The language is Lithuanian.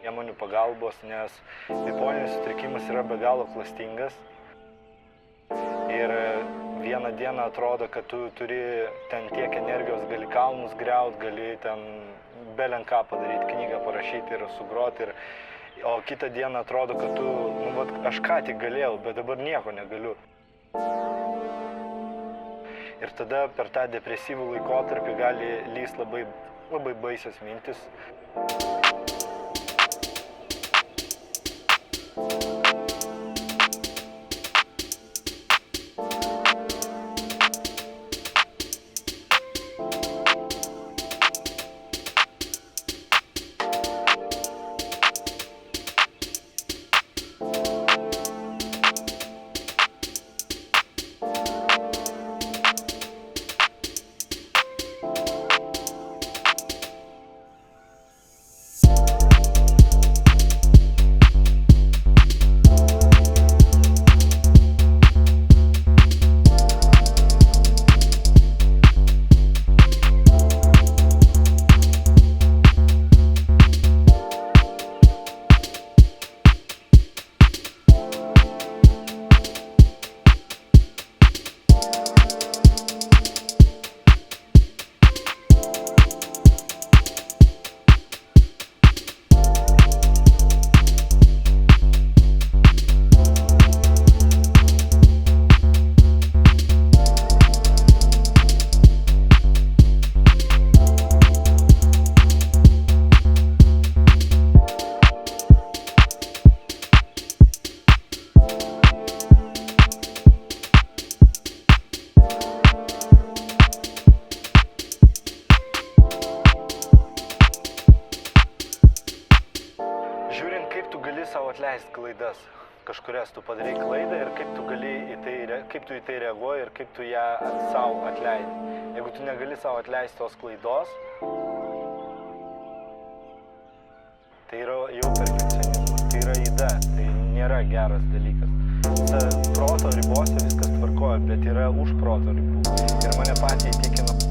priemonių pagalbos, nes bipolinis sutrikimas yra be galo klastingas. Ir vieną dieną atrodo, kad tu turi ten tiek energijos, gali kalnus griaut, gali ten belenką padaryti, knygą parašyti ir sugroti. O kitą dieną atrodo, kad tu, aš ką tik galėjau, bet dabar nieko negaliu. Ir tada per tą depresyvų laikotarpį gali lyst labai baisios mintis. Žiūrint, kaip tu gali savo atleisti klaidas, kažkurias tu padarai klaidą ir kaip tu į tai reaguoji ir kaip tu ją savo atleidi. Jeigu tu negali savo atleisti tos klaidos, tai yra jau perfekcionizmas, tai yra yda, tai nėra geras dalykas. Proto ribose viskas tvarkoja, bet yra už proto ribų. Ir mane patį įtikino.